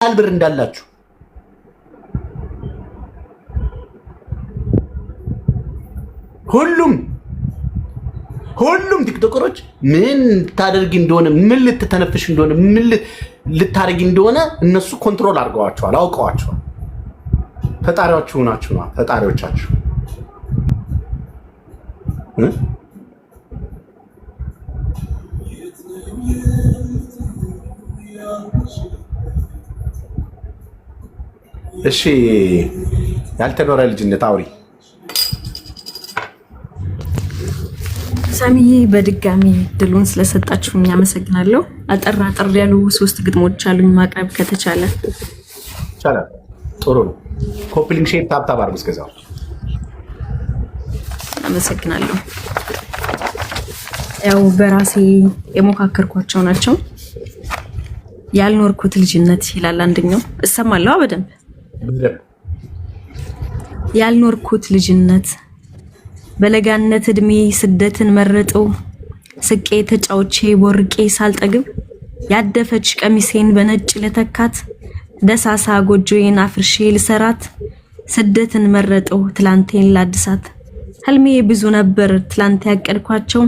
ብር እንዳላችሁ ሁሉም ቲክቶከሮች ምን ታደርጊ እንደሆነ ምን ልትተነፍሽ እንደሆነ ምን ልታረጊ እንደሆነ እነሱ ኮንትሮል አድርገዋቸዋል አውቀዋቸዋል ፈጣሪዎቻችሁ ናችሁ ነው ፈጣሪዎቻችሁ እሺ ያልተኖረ ልጅነት አውሪ ሳሚዬ በድጋሚ ድሉን ስለሰጣችሁኝ አመሰግናለሁ። አጠር ያሉ 3 ግጥሞች አሉኝ ማቅረብ ከተቻለ ይቻላል። ጥሩ ነው። ኮፕሊንግ ሼፕ ታፕ አድርጉ እስከዛው። አመሰግናለሁ። ያው በራሴ የሞካከርኳቸው ናቸው። ያልኖርኩት ልጅነት ይላል አንደኛው። እሰማለሁ በደንብ ያልኖርኩት ልጅነት በለጋነት እድሜ ስደትን መረጠው ስቄ ተጫውቼ ቦርቄ ሳልጠግብ ያደፈች ቀሚሴን በነጭ ለተካት ደሳሳ ጎጆዬን አፍርሼ ልሰራት ስደትን መረጠው ትላንቴን ላድሳት ህልሜ ብዙ ነበር ትላንት ያቀድኳቸው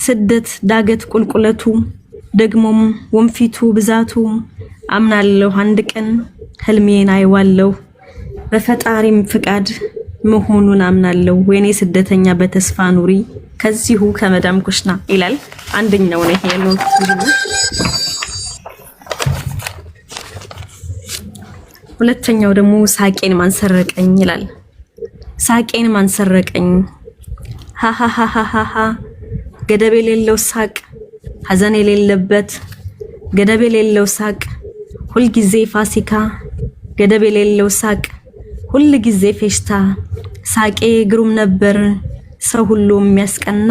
ስደት ዳገት ቁልቁለቱ ደግሞም ወንፊቱ ብዛቱ አምናለሁ አንድ ቀን ህልሜን አይዋለሁ በፈጣሪም ፍቃድ መሆኑን አምናለሁ ወይኔ ስደተኛ በተስፋ ኑሪ ከዚሁ ከመዳም ኩሽና ይላል አንደኛው ነው ይሄ ነው ሁለተኛው ደግሞ ሳቄን ማንሰረቀኝ ይላል ሳቄን ማንሰረቀኝ ሃሃሃሃሃ ገደብ የሌለው ሳቅ ሐዘን የሌለበት ገደብ የሌለው ሳቅ ሁሉ ጊዜ ፋሲካ ገደብ የሌለው ሳቅ ሁሉ ጊዜ ፌሽታ ሳቄ ግሩም ነበር ሰው ሁሉ የሚያስቀና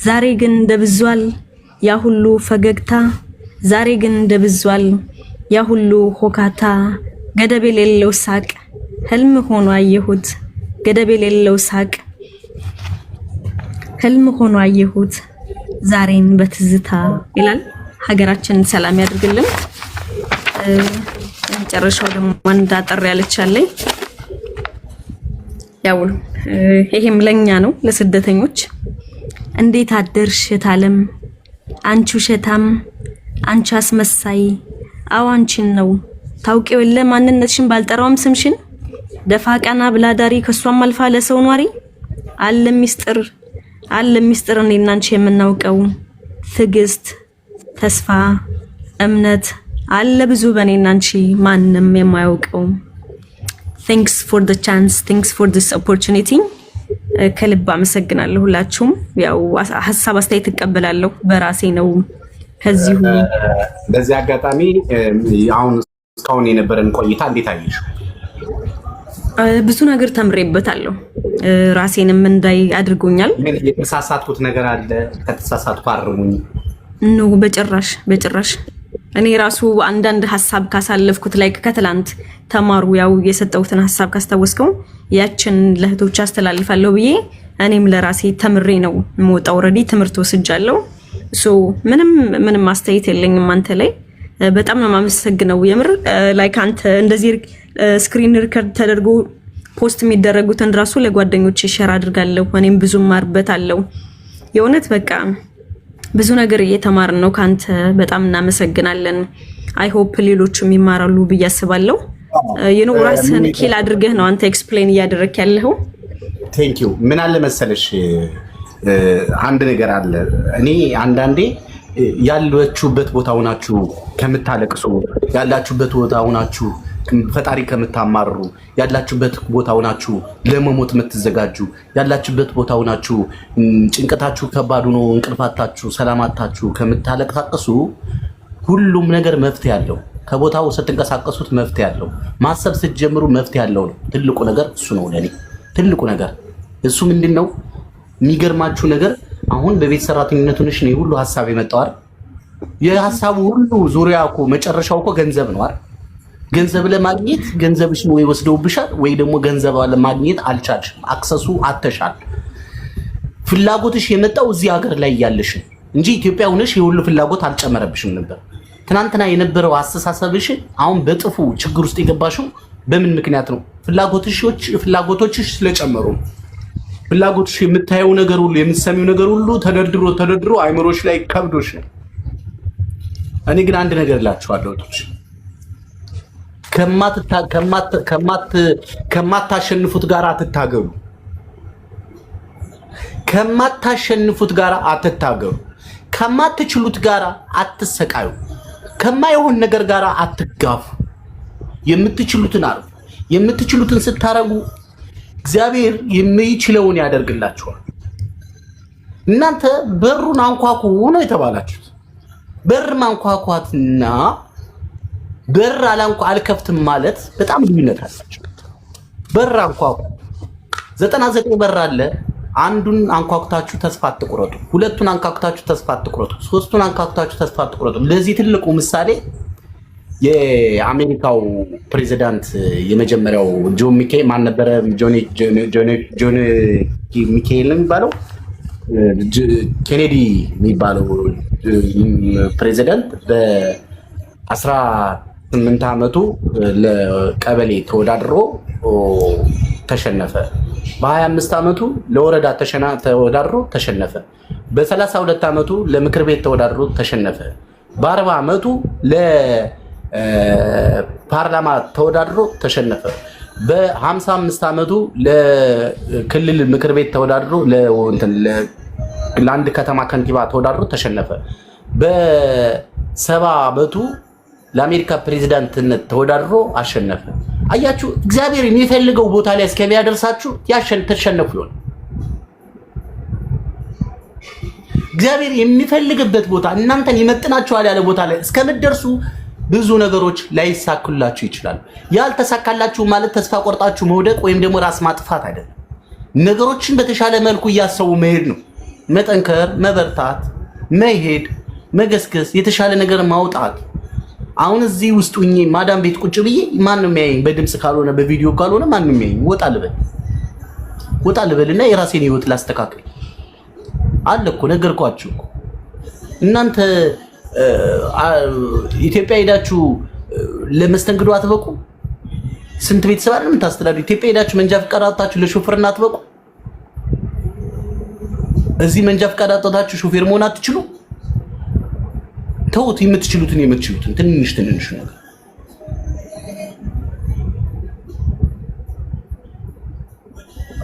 ዛሬ ግን ደብዟል ያ ሁሉ ፈገግታ ዛሬ ግን ደብዟል ያ ሁሉ ሆካታ ገደብ የሌለው ሳቅ ህልም ሆኖ አየሁት ገደብ የሌለው ሳቅ ህልም ሆኖ አየሁት ዛሬን በትዝታ ይላል ሀገራችን ሰላም ያድርግልን መጨረሻው ደግሞ አንድ አጠር ያለቻለኝ ያው ይሄም ለኛ ነው ለስደተኞች እንዴት አደርሽ ታለም አንቺ ሸታም አንቺ አስመሳይ አዋንቺን ነው ታውቂው የለ ማንነትሽን ባልጠራውም ስምሽን ደፋ ቀና ብላዳሪ ከሷም አልፋ ለሰው ኗሪ አለ ሚስጥር እኔና አንቺ የምናውቀው ትግስት ተስፋ እምነት አለ ብዙ በኔና አንቺ ማንንም የማያውቀው Thanks for the chance. Thanks for this opportunity. ከልብ አመሰግናለሁ ሁላችሁም ያው ሐሳብ አስተያየት ተቀበላለሁ በራሴ ነው ከዚሁ በዚህ አጋጣሚ አሁን እስካሁን የነበረን ቆይታ እንዴት አየሽው ብዙ ነገር ተምሬበታለሁ ራሴንም እንዳይ አድርጎኛል ምን የተሳሳትኩት ነገር አለ ከተሳሳትኩ አርሙኝ ነው በጭራሽ እኔ ራሱ አንዳንድ ሐሳብ ካሳለፍኩት ላይ ከትላንት ተማሩ ያው የሰጠውትን ሐሳብ ካስተዋስከው ያችን ለህቶች አስተላልፋለሁ ብዬ እኔም ለራሴ ተምሬ ነው ሞጣ ኦሬዲ ትምርት ወስጃለሁ ምንም አስተያየት የለኝም አንተ ላይ በጣም ነው ማመሰግነው የምር ላይክ አንተ እንደዚህ ስክሪን ሪከርድ ተደርጎ ፖስት የሚደረጉትን ራሱ ለጓደኞቼ ሼር አድርጋለሁ እኔም ብዙ ማርበታለሁ የእውነት በቃ ብዙ ነገር እየተማርን ነው ካንተ በጣም እናመሰግናለን አይ ሆፕ ሌሎችም ይማራሉ በያስባለሁ የኖራስን ኪል አድርገህ ነው አንተ ኤክስፕሌን ያደረክ ያለው ቴንክ ዩ ምን አለ መሰለሽ አንድ ነገር አለ እኔ አንዳንዴ ያላችሁበት ቦታ ሆናችሁ ከምታለቅሱ ያላችሁበት ቦታ ሆናችሁ ፈጣሪ ከምታማሩ ያላችሁበት ቦታ ሆናችሁ ለመሞት የምትዘጋጁ ያላችሁበት ቦታ ሆናችሁ ጭንቀታችሁ ከባድ ሆኖ እንቅልፋታችሁ ሰላማታችሁ ከምታለቅሳቀሱ ሁሉም ነገር መፍትሄ ያለው ከቦታው ስትንቀሳቀሱት መፍትሄ ያለው ማሰብ ስትጀምሩ መፍትሄ ያለው ነው ትልቁ ነገር እሱ ነው ለኔ ትልቁ ነገር እሱ ምንድነው የሚገርማችሁ ነገር አሁን በቤት ሰራተኝነቱ ነሽ ነው ሁሉ ሐሳብ የመጣው አይደል የሐሳቡ ሁሉ ዙሪያው መጨረሻው ገንዘብ ነው አይደል ገንዘብ ለማግኘት ገንዘብሽን ወይ ወስደውብሻል ወይ ደግሞ ገንዘብ ለማግኘት አልቻልሽም አክሰሱ አተሻል ፍላጎትሽ የመጣው እዚህ ሀገር ላይ ያለሽ እንጂ ኢትዮጵያ ሆነሽ የሁሉ ፍላጎት አልጨመረብሽም ነበር ትናንትና የነበረው አስተሳሰብሽ አሁን በጥፉ ችግር ውስጥ የገባሽው በምን ምክንያት ነው? ፍላጎቶችሽ ስለጨመሩ ነው። ፍላጎትሽ የምታየው ነገር ሁሉ የምትሰሚው ነገር ሁሉ ተደርድሮ አይምሮሽ ላይ ከብዶሽ ነው። እኔ ግን አንድ ነገር እላችኋለሁ ወጦች ከማታሸንፉት ጋር አትታገሉ። ከማታሸንፉት ጋር አትታገሉ። ከማትችሉት ጋር አትሰቃዩ። ከማይሆን ነገር ጋር አትጋፉ። የምትችሉትን አርጉ። የምትችሉትን ስታረጉ እግዚአብሔር የሚችለውን ያደርግላችኋል። እናንተ በሩን አንኳኩ ነው የተባላችሁት። በር ማንኳኳትና በር አልከፍትም ማለት በጣም ልዩነት አላቸው። በር አንኳኩ። 99 በር አለ። አንዱን አንኳኩታችሁ ተስፋ አትቁረጡ። ሁለቱን አንኳኩታችሁ ተስፋ አትቁረጡ። ሶስቱን አንኳኩታችሁ ተስፋ አትቁረጡ። ለዚህ ትልቁ ምሳሌ የአሜሪካው ፕሬዚዳንት የመጀመሪያው ጆን ሚኬል ማን ነበረ? ጆን ሚኬል የሚባለው ኬኔዲ የሚባለው ፕሬዚዳንት በ18 ዓመቱ ለቀበሌ ተወዳድሮ ተሸነፈ። በ25 ዓመቱ ለወረዳ ተወዳድሮ ተሸነፈ። በ32 ዓመቱ ለምክር ቤት ተወዳድሮ ተሸነፈ። በ40 ዓመቱ ለፓርላማ ተወዳድሮ ተሸነፈ። በ55 ዓመቱ ለክልል ምክር ቤት ተወዳድሮ ለአንድ ከተማ ከንቲባ ተወዳድሮ ተሸነፈ። በ70 ዓመቱ ለአሜሪካ ፕሬዝዳንትነት ተወዳድሮ አሸነፈ። አያችሁ፣ እግዚአብሔር የሚፈልገው ቦታ ላይ እስከሚያደርሳችሁ ተሸነፉ ይሆን። እግዚአብሔር የሚፈልግበት ቦታ እናንተን ይመጥናችኋል ያለ ቦታ ላይ እስከምትደርሱ ብዙ ነገሮች ላይሳኩላችሁ ይችላል። ያልተሳካላችሁ ማለት ተስፋ ቆርጣችሁ መውደቅ ወይም ደግሞ ራስ ማጥፋት አይደለም። ነገሮችን በተሻለ መልኩ እያሰቡ መሄድ ነው። መጠንከር፣ መበርታት፣ መሄድ፣ መገስገስ፣ የተሻለ ነገር ማውጣት። አሁን እዚህ ውስጥ ሆኜ ማዳም ቤት ቁጭ ብዬ ማን ነው የሚያየኝ? በድምጽ ካልሆነ በቪዲዮ ካልሆነ ማን ነው የሚያየኝ? ወጣ ልበልና የራሴን ህይወት ላስተካክል አለ እኮ ነገርኳችሁ እኮ። እናንተ ኢትዮጵያ ሄዳችሁ ለመስተንግዶ አትበቁ? ስንት ቤተሰብ አይደል የምታስተዳድሩ? ኢትዮጵያ ሄዳችሁ መንጃ ፈቃድ አጣችሁ ለሾፌርና አትበቁ? እዚህ መንጃ ፈቃድ አጣችሁ ሾፌር መሆን አትችሉ? ተውት። የምትችሉትን ትንሽ ነገር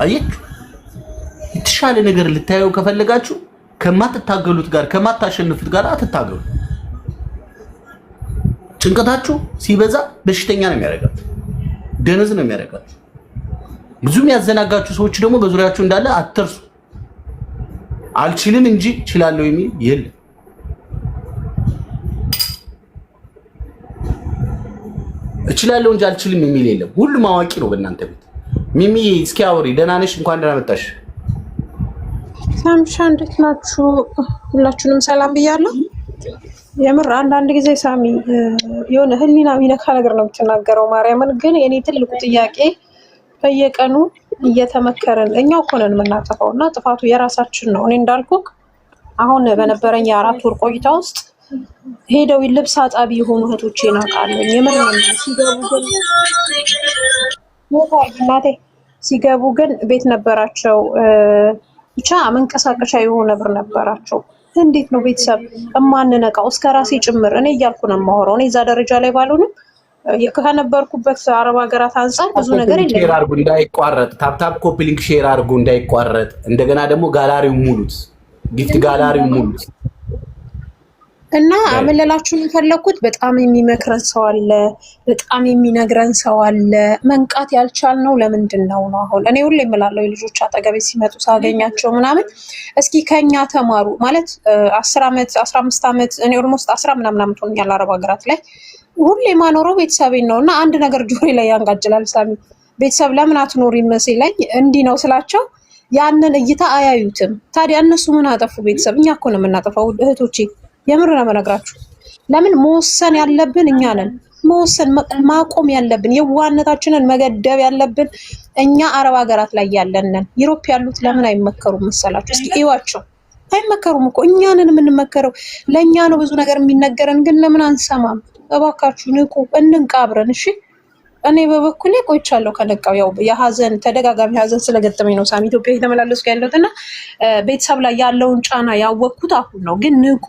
አያችሁ። የተሻለ ነገር ልታየው ከፈለጋችሁ ከማትታገሉት ጋር ከማታሸንፉት ጋር አትታገሉ። ጭንቀታችሁ ሲበዛ በሽተኛ ነው የሚያደርጋችሁ፣ ደነዝ ነው የሚያደርጋችሁ። ብዙም ያዘናጋችሁ ሰዎች ደግሞ በዙሪያችሁ እንዳለ አትርሱ። አልችልም እንጂ እችላለሁ የሚል የለም። እችላለሁ እንጂ አልችልም የሚል የለም። ሁሉም አዋቂ ነው በእናንተ ቤት። ሚሚ እስኪ አውሪ። ደህና ነሽ? እንኳን ደህና መጣሽ። ሳምሻ እንዴት ናችሁ? ሁላችሁንም ሰላም ብያለሁ። የምር አንዳንድ ጊዜ ሳሚ የሆነ ህሊና የሚነካ ነገር ነው የምትናገረው። ማርያምን ግን የኔ ትልቁ ጥያቄ በየቀኑ እየተመከረን እኛው እኮ ነን የምናጠፋው እና ጥፋቱ የራሳችን ነው። እኔ እንዳልኩክ አሁን በነበረኝ የ4 ወር ቆይታ ውስጥ ሄደው ልብስ አጣቢ የሆኑ እህቶቼ ናቃለኝ። የምር ሲገቡ ግን ቤት ነበራቸው፣ ብቻ መንቀሳቀሻ የሆነ ብር ነበራቸው። እንዴት ነው ቤተሰብ እማንነቃው? እስከ ራሴ ጭምር እኔ እያልኩ ነው የማወራው። እኔ እዛ ደረጃ ላይ ባልሆንም ከነበርኩበት አረብ ሀገራት አንፃር ብዙ ነገር የለም። ሼር አድርጉ እንዳይቋረጥ፣ ታፕታፕ ኮፒ ሊንክ ሼር አድርጉ እንዳይቋረጥ። እንደገና ደግሞ ጋላሪው ሙሉት፣ ጊፍት ጋላሪው ሙሉት። እና አመለላችሁን የፈለኩት በጣም የሚመክረን ሰው አለ፣ በጣም የሚነግረን ሰው አለ። መንቃት ያልቻልነው ለምንድን ነው? አሁን እኔ ሁሌ እምላለሁ የልጆች አጠገቤ ሲመጡ ሳገኛቸው ምናምን እስኪ ከኛ ተማሩ ማለት 10 ዓመት 15 ዓመት እኔ ኦልሞስት 10 ምናምን ዓመት ሆኛል አረብ ሀገራት ላይ ሁሌ ማኖረው ቤተሰቤን ነው። እና አንድ ነገር ጆሮዬ ላይ ያንጋጅላል። ሳሚ ቤተሰብ ለምን አትኖሪ መስለኝ እንዲህ ነው ስላቸው ያንን እይታ አያዩትም። ታዲያ እነሱ ምን አጠፉ? ቤተሰብ እኛ እኮ ነው የምናጠፋው እህቶቼ። የምር ነው የምነግራችሁ። ለምን መወሰን ያለብን እኛ ነን። መወሰን ማቆም ያለብን የዋህነታችንን መገደብ ያለብን እኛ አረብ ሀገራት ላይ ያለንን። ዩሮፕ ያሉት ለምን አይመከሩም መሰላችሁ? እስኪ እዩዋቸው። አይመከሩም እኮ እኛንን የምንመከረው ለእኛ ነው ብዙ ነገር የሚነገረን፣ ግን ለምን አንሰማም? እባካችሁ ንቁ፣ እንንቃ አብረን። እሺ እኔ በበኩሌ ቆይቻለሁ ከነቃው። ያው የሀዘን ተደጋጋሚ ሀዘን ስለገጠመኝ ነው ሳሚ ኢትዮጵያ የተመላለስኩ ያለሁት እና ቤተሰብ ላይ ያለውን ጫና ያወቅኩት አሁን ነው። ግን ንቁ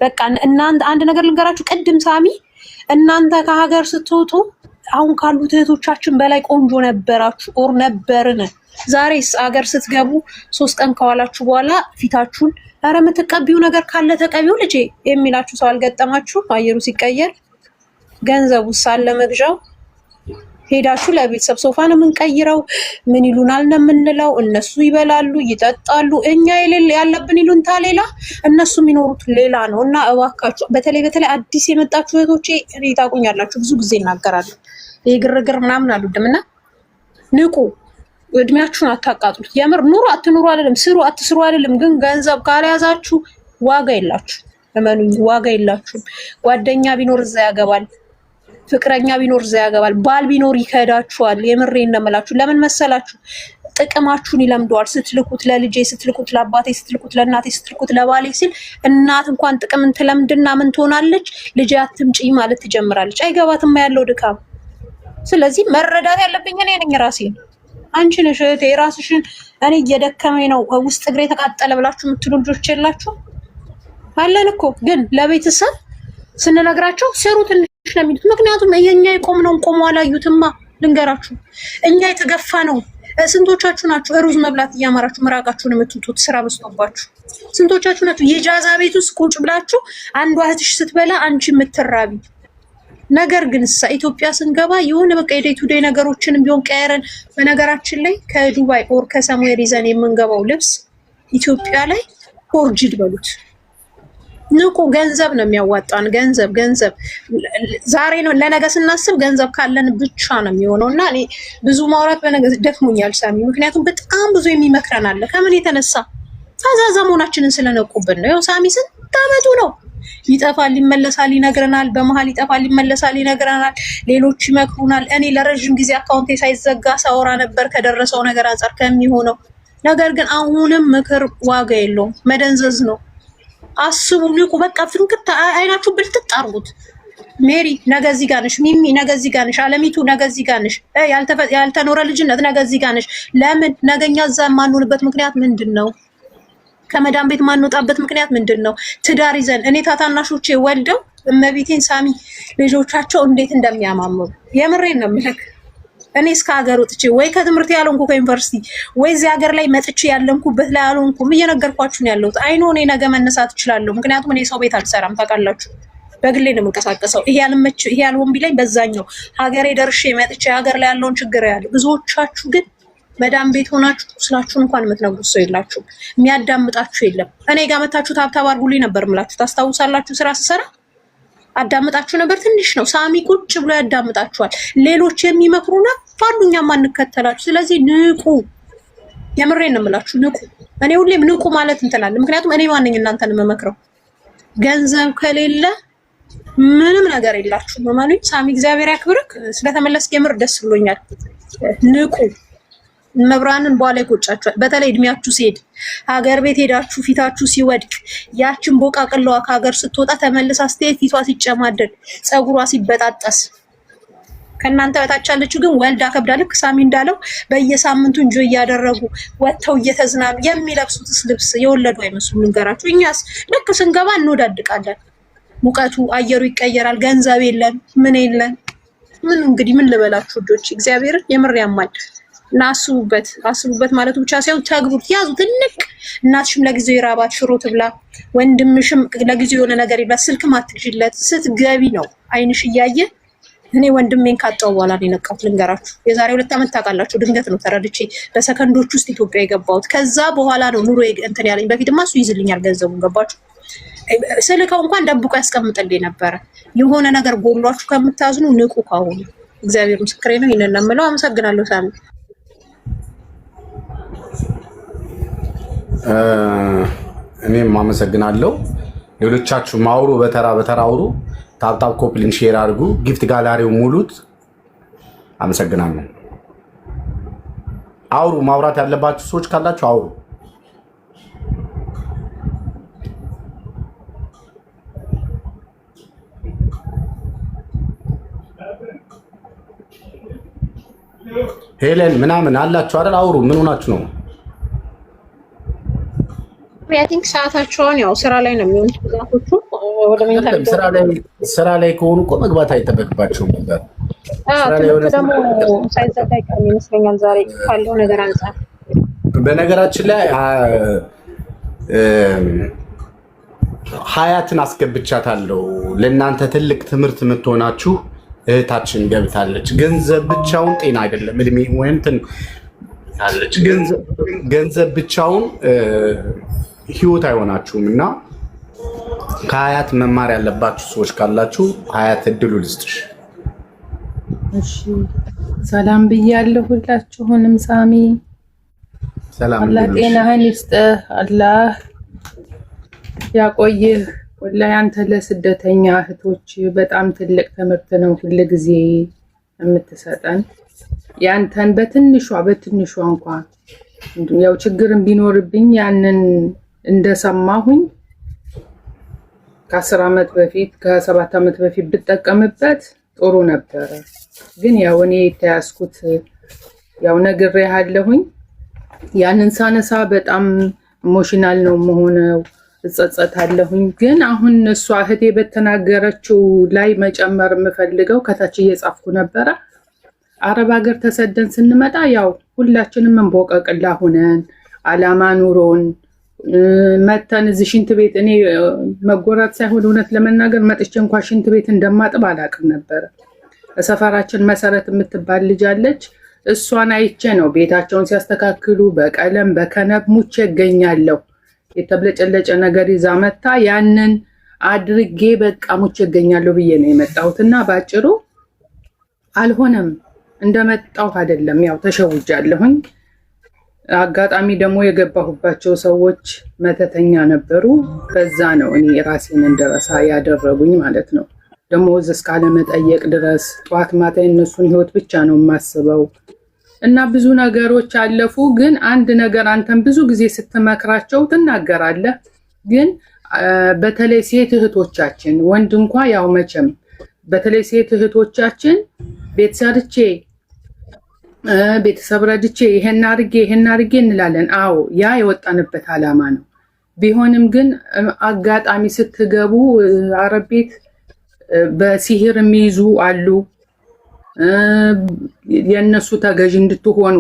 በቃ። እናንተ አንድ ነገር ልንገራችሁ። ቅድም ሳሚ እናንተ ከሀገር ስትወጡ አሁን ካሉት እህቶቻችን በላይ ቆንጆ ነበራችሁ ኦር ነበርን። ዛሬስ ሀገር ስትገቡ 3 ቀን ከዋላችሁ በኋላ ፊታችሁን ኧረ የምትቀቢው ነገር ካለ ተቀቢው ልጄ የሚላችሁ ሰው አልገጠማችሁ? አየሩ ሲቀየር ገንዘቡ ሳለ መግዣው ሄዳችሁ ለቤተሰብ ሶፋ ነው የምንቀይረው፣ ምን ይሉናል ነው የምንለው። እነሱ ይበላሉ ይጠጣሉ፣ እኛ ያለብን ይሉንታ ሌላ፣ እነሱ የሚኖሩት ሌላ ነው። እና እባካችሁ በተለይ አዲስ የመጣችሁ እህቶቼ እኔ ታውቁኛላችሁ፣ ብዙ ጊዜ እናገራለሁ። ይሄ ግርግር ምናምን አልወድም እና ንቁ፣ እድሜያችሁን አታቃጥሉት። የምር ኑሩ አትኑሩ አይደለም፣ ስሩ አትስሩ አይደለም፣ ግን ገንዘብ ካልያዛችሁ ዋጋ የላችሁ። እመኑኝ ዋጋ የላችሁም። ጓደኛ ቢኖር እዛ ያገባል፣ ፍቅረኛ ቢኖር እዛ ያገባል፣ ባል ቢኖር ይከዳችኋል። የምሬን ነው የምላችሁ። ለምን መሰላችሁ? ጥቅማችሁን ይለምደዋል። ስትልኩት ለልጄ፣ ስትልኩት ለአባቴ፣ ስትልኩት ለእናቴ፣ ስትልኩት ለባሌ ሲል እናት እንኳን ጥቅምን ትለምድና ምን ትሆናለች? ልጄ አትምጪ ማለት ትጀምራለች። አይገባትማ ያለው ድካም። ስለዚህ መረዳት ያለብኝ እኔ ነኝ ራሴ። አንቺ ነሽ እህቴ ራስሽን። እኔ እየደከመኝ ነው ውስጥ እግሬ ተቃጠለ ብላችሁ የምትሉ ልጆች የላችሁ? አለን እኮ ግን ለቤተሰብ ስንነግራቸው ስሩ ትንሽ ነው የሚሉት። ምክንያቱም የኛ የቆምነውን ቆሞ አላዩትማ። ልንገራችሁ እኛ የተገፋ ነው። ስንቶቻችሁ ናችሁ ሩዝ መብላት እያማራችሁ ምራቃችሁን የምትውጡት ስራ መስቶባችሁ? ስንቶቻችሁ ናችሁ የጃዛ ቤት ውስጥ ቁጭ ብላችሁ አንዷ እህትሽ ስትበላ አንቺ የምትራቢ? ነገር ግን ኢትዮጵያ ስንገባ የሆነ በቃ የዴይ ቱ ዴይ ነገሮችንም ቢሆን ቀየረን። በነገራችን ላይ ከዱባይ ኦር ከሰሙዌር ይዘን የምንገባው ልብስ ኢትዮጵያ ላይ ፎርጅድ በሉት። ንቁ። ገንዘብ ነው የሚያዋጣን። ገንዘብ ዛሬ ነው ለነገ ስናስብ ገንዘብ ካለን ብቻ ነው የሚሆነው። እና እኔ ብዙ ማውራት ደክሞኛል ሳሚ፣ ምክንያቱም በጣም ብዙ የሚመክረን አለ። ከምን የተነሳ ታዛዛ መሆናችንን ስለነቁብን ነው። ያው ሳሚ ስንት ዓመቱ ነው? ይጠፋል ይመለሳል ይነግረናል። በመሀል ይጠፋል ይመለሳል ይነግረናል። ሌሎች ይመክሩናል። እኔ ለረጅም ጊዜ አካውንቴ ሳይዘጋ ሳወራ ነበር ከደረሰው ነገር አንጻር ከሚሆነው ነገር። ግን አሁንም ምክር ዋጋ የለውም፣ መደንዘዝ ነው። አስቡ፣ ንቁ። በቃ ፍንክት አይናችሁ ብልጥጥ አርጉት። ሜሪ ነገ እዚህ ጋር ነሽ፣ ሚሚ ነገ እዚህ ጋር ነሽ፣ አለሚቱ ነገ እዚህ ጋር ነሽ፣ ያልተኖረ ልጅነት ነገ እዚህ ጋር ነሽ። ለምን ነገኛ እዛ የማንሆንበት ምክንያት ምንድን ነው? ከመዳን ቤት ማንወጣበት ምክንያት ምንድን ነው? ትዳር ይዘን እኔ ታታናሾቼ ወልደው እመቤቴን ሳሚ ልጆቻቸው እንዴት እንደሚያማምሩ የምሬን ነው የምልህ። እኔ እስከ ሀገር ወጥቼ ወይ ከትምህርት ያልሆንኩ ከዩኒቨርሲቲ ወይ እዚህ ሀገር ላይ መጥቼ ያለንኩበት ላይ ያልሆንኩም እየነገርኳችሁ ነው ያለሁት። አይኖ እኔ ነገ መነሳት እችላለሁ። ምክንያቱም እኔ ሰው ቤት አልሰራም ታውቃላችሁ። በግሌ ነው የምንቀሳቀሰው። ይሄ ያልመች ይሄ ያልሆን ቢለኝ በዛኛው ሀገሬ ደርሼ መጥቼ ሀገር ላይ ያለውን ችግር ያለ። ብዙዎቻችሁ ግን መዳም ቤት ሆናችሁ ቁስላችሁን እንኳን የምትነግሩት ሰው የላችሁ፣ የሚያዳምጣችሁ የለም። እኔ ጋር መታችሁ ታብታብ አድርጉልኝ ነበር የምላችሁ። ታስታውሳላችሁ? ስራ ስሰራ አዳምጣችሁ ነበር። ትንሽ ነው ሳሚ ቁጭ ብሎ ያዳምጣችኋል። ሌሎች የሚመክሩና ፋሉ እኛም አንከተላችሁ። ስለዚህ ንቁ። የምሬን ነው የምላችሁ፣ ንቁ። እኔ ሁሌም ንቁ ማለት እንትላለ። ምክንያቱም እኔ ማንኝ እናንተን የምመክረው ገንዘብ ከሌለ ምንም ነገር የላችሁ። ማማኑኝ ሳሚ እግዚአብሔር ያክብርክ። ስለተመለስክ የምር ደስ ብሎኛል። ንቁ። መብራንን በኋላ ይቆጫችኋል። በተለይ እድሜያችሁ ሲሄድ ሀገር ቤት ሄዳችሁ ፊታችሁ ሲወድቅ ያችን ቦቃቅላዋ ከሀገር ስትወጣ ተመልሳ ስትሄድ ፊቷ ሲጨማደድ ፀጉሯ ሲበጣጠስ ከእናንተ በታች ያለችው ግን ወልዳ ከብዳ ልክ ሳሚ እንዳለው በየሳምንቱ እንጆ እያደረጉ ወጥተው እየተዝናኑ የሚለብሱትስ ልብስ የወለዱ አይመስሉም። ንገራችሁ። እኛስ ልክ ስንገባ እንወዳድቃለን። ሙቀቱ አየሩ ይቀየራል። ገንዘብ የለን ምን የለን። ምን እንግዲህ ምን ልበላችሁ ልጆች፣ እግዚአብሔርን የምር ያማል። እና አስቡበት ማለቱ ብቻ ሳይሆን ተግቡት፣ ያዙት። ትንቅ እናትሽም ለጊዜው የራባት ሽሮ ትብላ፣ ወንድምሽም ለጊዜው የሆነ ነገር ይብላ። ስልክም አትግዢለት። ስትገቢ ነው አይንሽ እያየ። እኔ ወንድሜን ካጣው በኋላ ነው የነቃሁት። ልንገራችሁ፣ የዛሬ 2 ዓመት ታውቃላችሁ፣ ድንገት ነው ተረድቼ በሰከንዶች ውስጥ ኢትዮጵያ የገባሁት። ከዛ በኋላ ነው ኑሮ እንትን ያለኝ። በፊትማ እሱ ይዝልኛል ገንዘቡን፣ ገባችሁ? ስልከው እንኳን ደብቆ ያስቀምጥልኝ ነበረ። የሆነ ነገር ጎሏችሁ ከምታዝኑ ንቁ ካሁኑ። እግዚአብሔር ምስክሬ ነው። ይሄንን ነው የምለው። አመሰግናለሁ ሳሚ። እኔም አመሰግናለሁ። ሌሎቻችሁ ማውሩ፣ በተራ አውሩ። ታፕታፕ ኮፕሊንግ ሼር አድርጉ። ጊፍት ጋላሪው ሙሉት። አመሰግናለሁ። አውሩ። ማውራት ያለባችሁ ሰዎች ካላችሁ አውሩ። ሄለን ምናምን አላችሁ አይደል? አውሩ። ምን ሆናችሁ ነው? አይ ቲንክ ሰዓታቸውን ያው ስራ ላይ ነው የሚሆኑት ብዛቶቹ። ወደ መኝታ ስራ ላይ ከሆኑ እኮ መግባት አይጠበቅባቸውም ነበር። ደግሞ ሳይዘጋ አይቀርም ይመስለኛል ዛሬ ካለው ነገር አንፃር። በነገራችን ላይ ሀያትን አስገብቻታለሁ። ለእናንተ ትልቅ ትምህርት የምትሆናችሁ እህታችን ገብታለች። ገንዘብ ብቻውን ጤና አይደለም። እድሜ ወይም አለች ገንዘብ ብቻውን ህይወት አይሆናችሁም። እና ከሀያት መማር ያለባችሁ ሰዎች ካላችሁ ሀያት እድሉ ልስጥሽ። እሺ ሰላም ብያለሁ ሁላችሁንም። ሳሚ ሰላም፣ አላህ ጤናህን ይስጥህ፣ አላህ ያቆይህ። ወላሂ አንተ ለስደተኛ እህቶች በጣም ትልቅ ትምህርት ነው ሁልጊዜ የምትሰጠን። ያንተን በትንሿ እንኳን ያው ችግርን ቢኖርብኝ ያንን እንደሰማሁኝ ከ10 ዓመት በፊት ከ7 ዓመት በፊት ብጠቀምበት ጥሩ ነበረ። ግን ያው እኔ የተያዝኩት ያው ነግሬሃለሁኝ። ያንን ሳነሳ በጣም ኢሞሽናል ነው መሆነው እጸጸታለሁኝ። ግን አሁን እሷ እህቴ በተናገረችው ላይ መጨመር የምፈልገው ከታች እየጻፍኩ ነበረ። አረብ ሀገር ተሰደን ስንመጣ ያው ሁላችንም እንቦቀቅላ ሆነን አላማ ኑሮን መተን እዚህ ሽንት ቤት እኔ መጎራት ሳይሆን እውነት ለመናገር መጥቼ እንኳን ሽንት ቤት እንደማጥብ አላውቅም ነበረ። ሰፈራችን መሰረት የምትባል ልጅ አለች። እሷን አይቼ ነው ቤታቸውን ሲያስተካክሉ በቀለም በከነብ ሙቼ እገኛለሁ። የተብለጨለጨ ነገር ይዛ መታ ያንን አድርጌ በቃ ሙቼ እገኛለሁ ብዬ ነው የመጣሁትና ባጭሩ አልሆነም። እንደመጣሁ አይደለም፣ ያው ተሸውጃለሁኝ። አጋጣሚ ደግሞ የገባሁባቸው ሰዎች መተተኛ ነበሩ። በዛ ነው እኔ ራሴን እንደረሳ ያደረጉኝ ማለት ነው። ደሞዝ እስካለመጠየቅ ድረስ ጠዋት ማታ የነሱን ህይወት ብቻ ነው የማስበው እና ብዙ ነገሮች አለፉ። ግን አንድ ነገር አንተም ብዙ ጊዜ ስትመክራቸው ትናገራለህ። ግን በተለይ ሴት እህቶቻችን ወንድ እንኳ ያው መቼም በተለይ ሴት እህቶቻችን ቤት ሰርቼ ቤተሰብ ረድቼ ይሄን አድርጌ እንላለን። አዎ ያ የወጣንበት አላማ ነው። ቢሆንም ግን አጋጣሚ ስትገቡ አረብ ቤት በሲህር የሚይዙ አሉ። የነሱ ተገዥ እንድትሆኑ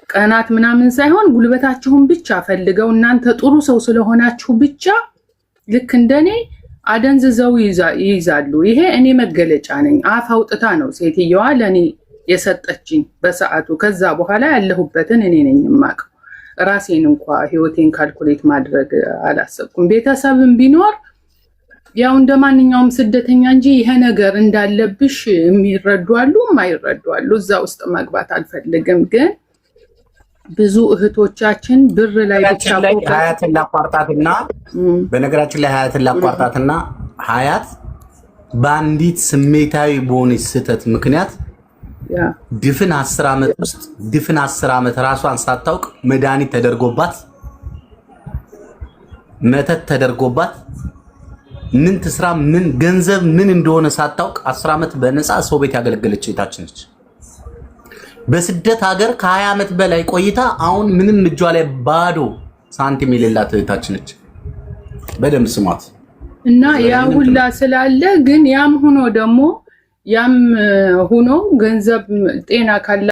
ቀናት ምናምን ሳይሆን ጉልበታችሁን ብቻ ፈልገው እናንተ ጥሩ ሰው ስለሆናችሁ ብቻ ልክ እንደኔ አደንዝዘው ይይዛሉ። ይሄ እኔ መገለጫ ነኝ። አፍ አውጥታ ነው ሴትየዋ ለኔ የሰጠችኝ በሰዓቱ። ከዛ በኋላ ያለሁበትን እኔ ነኝ የማውቀው። ራሴን እንኳ ህይወቴን ካልኩሌት ማድረግ አላሰብኩም። ቤተሰብም ቢኖር ያው እንደ ማንኛውም ስደተኛ እንጂ ይሄ ነገር እንዳለብሽ የሚረዱ አሉ፣ የማይረዱ አሉ። እዛ ውስጥ መግባት አልፈልግም። ግን ብዙ እህቶቻችን ብር ላይ ብቻ ሀያትን ላቋርጣትና በነገራችን ላይ ሀያትን ላቋርጣትና ሀያት በአንዲት ስሜታዊ በሆነች ስህተት ምክንያት ድፍን 10 ዓመት ውስጥ ድፍን 10 ዓመት ራሷን ሳታውቅ መድኃኒት ተደርጎባት መተት ተደርጎባት ምን ትስራ ምን ገንዘብ ምን እንደሆነ ሳታውቅ 10 ዓመት በነፃ ሰው ቤት ያገለገለች እህታችን ነች። በስደት ሀገር ከ20 ዓመት በላይ ቆይታ አሁን ምንም እጇ ላይ ባዶ ሳንቲም የሌላት እህታችን ነች። በደንብ ስሟት እና ያ ሁላ ስላለ ግን ያም ሆኖ ገንዘብ ጤና ካለ